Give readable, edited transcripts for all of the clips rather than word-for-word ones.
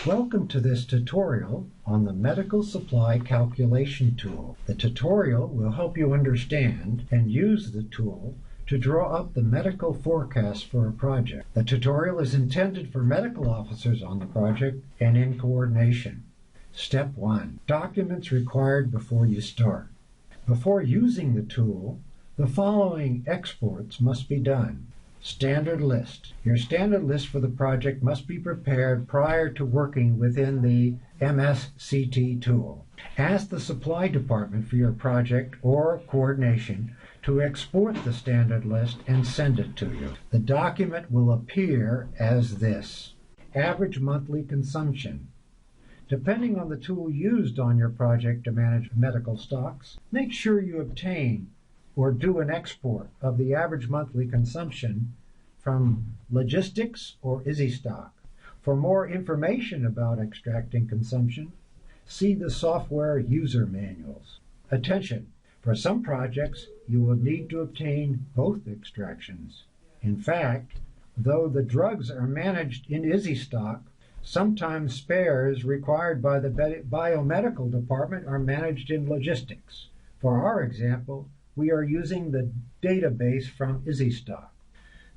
Welcome to this tutorial on the Medical Supply Calculation Tool. The tutorial will help you understand and use the tool to draw up the medical forecast for a project. The tutorial is intended for medical officers on the project and in coordination. Step 1. Documents required before you start. Before using the tool, the following exports must be done. Standard list. Your standard list for the project must be prepared prior to working within the MSCT tool. Ask the supply department for your project or coordination to export the standard list and send it to you. The document will appear as this. Average monthly consumption. Depending on the tool used on your project to manage medical stocks, make sure you obtain or do an export of the average monthly consumption from Logistics or EasyStock. For more information about extracting consumption, see the software user manuals. Attention! For some projects, you will need to obtain both extractions. In fact, though the drugs are managed in EasyStock, sometimes spares required by the biomedical department are managed in Logistics. For our example, we are using the database from EasyStock.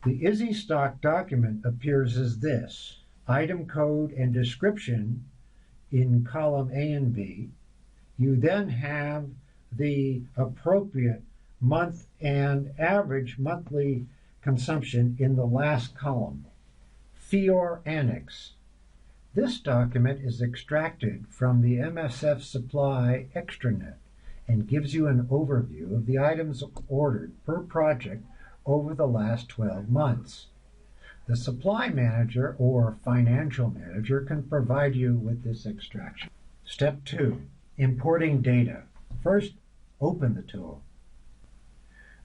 The EasyStock document appears as this: item code and description in column A and B. You then have the appropriate month and average monthly consumption in the last column. FIOR Annex. This document is extracted from the MSF Supply extranet and gives you an overview of the items ordered per project over the last 12 months. The supply manager or financial manager can provide you with this extraction. Step 2. Importing data. First, open the tool.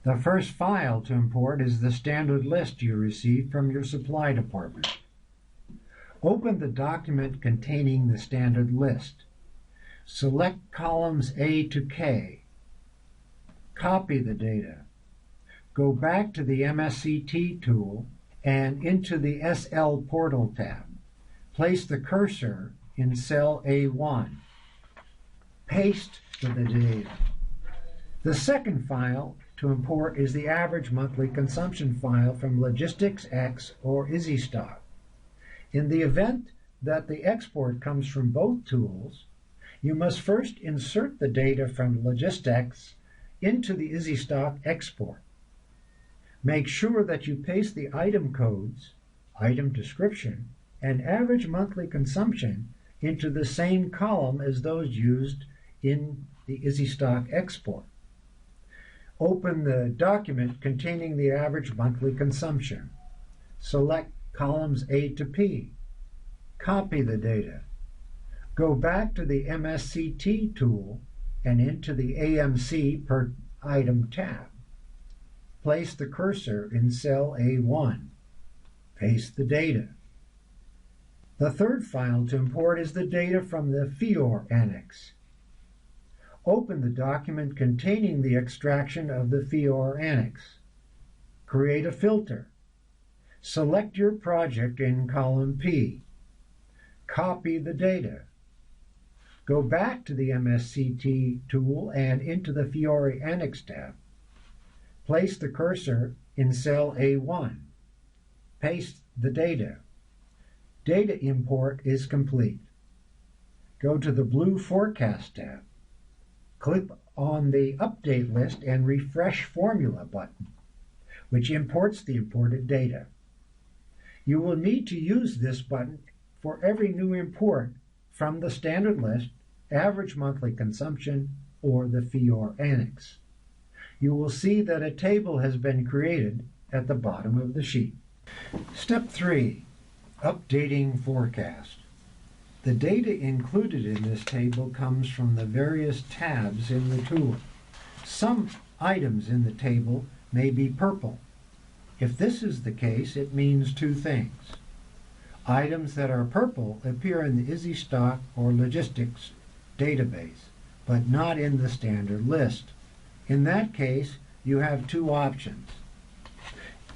The first file to import is the standard list you received from your supply department. Open the document containing the standard list. Select columns A to K. Copy the data. Go back to the MSCT tool and into the SL Portal tab. Place the cursor in cell A1. Paste the data. The second file to import is the average monthly consumption file from Logistics X or EasyStock. In the event that the export comes from both tools, you must first insert the data from Logistics into the EasyStock export. Make sure that you paste the item codes, item description, and average monthly consumption into the same column as those used in the EasyStock export. Open the document containing the average monthly consumption. Select columns A to P. Copy the data. Go back to the MSCT tool and into the AMC per item tab. Place the cursor in cell A1. Paste the data. The third file to import is the data from the FIOR Annex. Open the document containing the extraction of the FIOR Annex. Create a filter. Select your project in column P. Copy the data. Go back to the MSCT tool and into the FIOR Annex tab. Place the cursor in cell A1. Paste the data. Data import is complete. Go to the blue Forecast tab. Click on the Update List and Refresh Formula button, which imports the imported data. You will need to use this button for every new import from the standard list, average monthly consumption, or the FIOR Annex. You will see that a table has been created at the bottom of the sheet. Step 3. Updating forecast. The data included in this table comes from the various tabs in the tool. Some items in the table may be purple. If this is the case, it means two things. Items that are purple appear in the EasyStock or Logistics database, but not in the standard list. In that case, you have two options.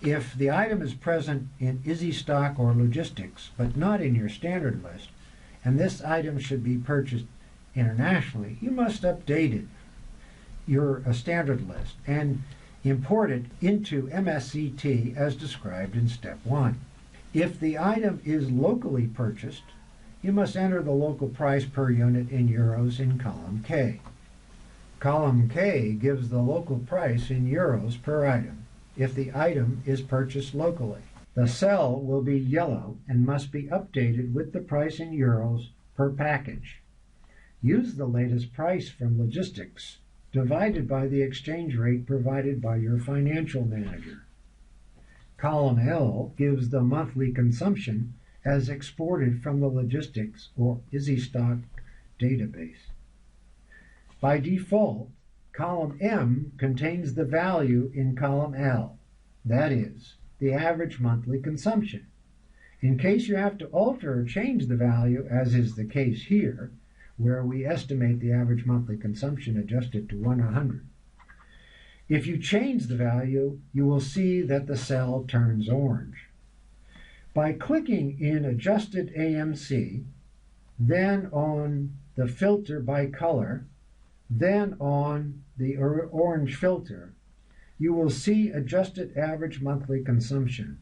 If the item is present in EasyStock or Logistics, but not in your standard list, and this item should be purchased internationally, you must update it, your standard list, and import it into MSCT as described in step 1. If the item is locally purchased, you must enter the local price per unit in euros in column K. Column K gives the local price in euros per item if the item is purchased locally. The cell will be yellow and must be updated with the price in euros per package. Use the latest price from logistics divided by the exchange rate provided by your financial manager. Column L gives the monthly consumption as exported from the logistics or EasyStock database. By default, column M contains the value in column L, that is, the average monthly consumption. In case you have to alter or change the value, as is the case here, where we estimate the average monthly consumption adjusted to 100. If you change the value, you will see that the cell turns orange. By clicking in Adjusted AMC, then on the filter by color, then on the orange filter, you will see adjusted average monthly consumption.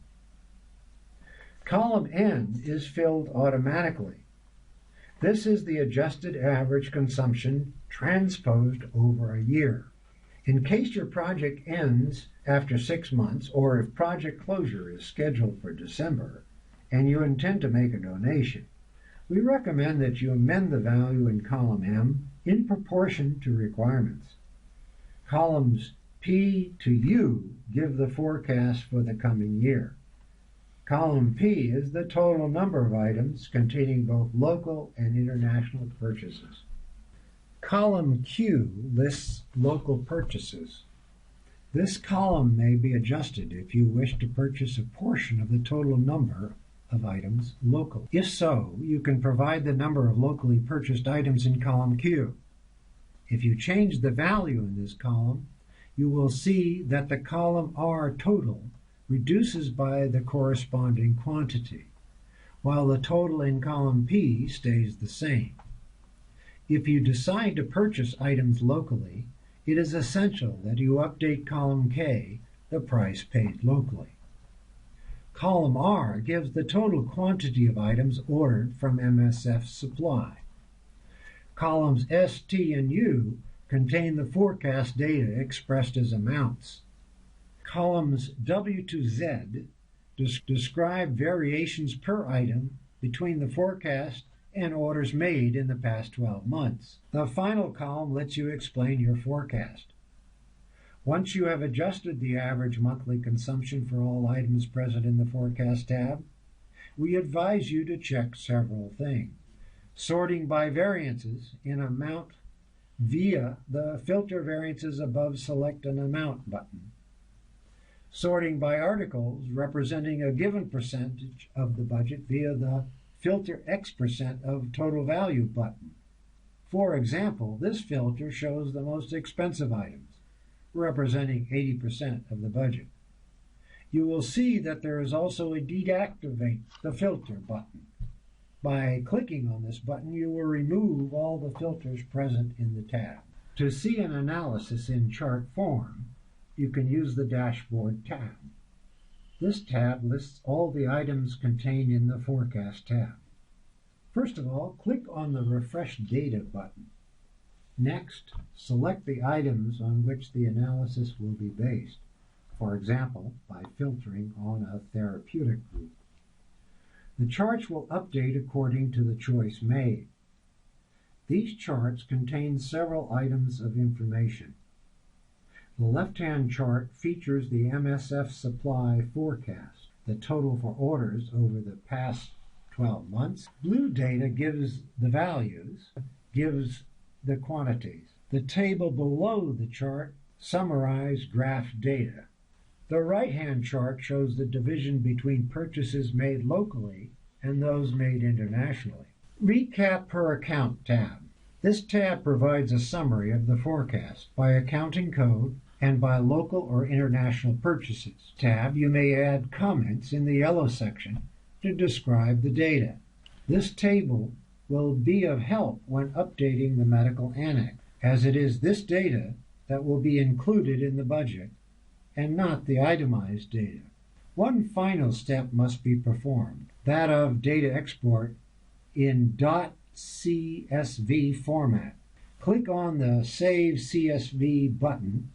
Column N is filled automatically. This is the adjusted average consumption transposed over a year. In case your project ends after 6 months, or if project closure is scheduled for December and you intend to make a donation, we recommend that you amend the value in column M in proportion to requirements. Columns P to U give the forecast for the coming year. Column P is the total number of items containing both local and international purchases. Column Q lists local purchases. This column may be adjusted if you wish to purchase a portion of the total number of items local. If so, you can provide the number of locally purchased items in column Q. If you change the value in this column, you will see that the column R total reduces by the corresponding quantity, while the total in column P stays the same. If you decide to purchase items locally, it is essential that you update column K, the price paid locally. Column R gives the total quantity of items ordered from MSF Supply. Columns S, T, and U contain the forecast data expressed as amounts. Columns W to Z describe variations per item between the forecast and orders made in the past 12 months. The final column lets you explain your forecast. Once you have adjusted the average monthly consumption for all items present in the Forecast tab, we advise you to check several things. Sorting by variances in amount via the Filter Variances Above Select an Amount button. Sorting by articles representing a given percentage of the budget via the Filter X% of Total Value button. For example, this filter shows the most expensive items, representing 80% of the budget. You will see that there is also a Deactivate the Filter button. By clicking on this button, you will remove all the filters present in the tab. To see an analysis in chart form, you can use the Dashboard tab. This tab lists all the items contained in the Forecast tab. First of all, click on the Refresh Data button. Next, select the items on which the analysis will be based, for example, by filtering on a therapeutic group. The charts will update according to the choice made. These charts contain several items of information. The left-hand chart features the MSF Supply forecast, the total for orders over the past 12 months. Blue data gives the values, gives the quantities. The table below the chart summarizes graph data. The right-hand chart shows the division between purchases made locally and those made internationally. Recap per Account tab. This tab provides a summary of the forecast by accounting code and by local or international purchases. Tab, you may add comments in the yellow section to describe the data. This table will be of help when updating the medical annex, as it is this data that will be included in the budget and not the itemized data. One final step must be performed, that of data export in .csv format. Click on the Save CSV button.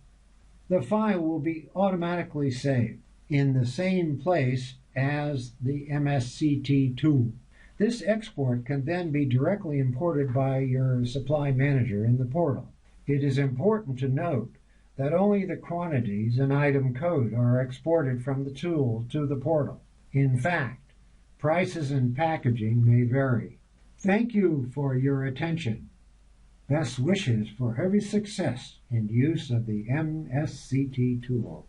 The file will be automatically saved in the same place as the MSCT tool. This export can then be directly imported by your supply manager in the portal. It is important to note that only the quantities and item code are exported from the tool to the portal. In fact, prices and packaging may vary. Thank you for your attention. Best wishes for every success in use of the MSCT tool.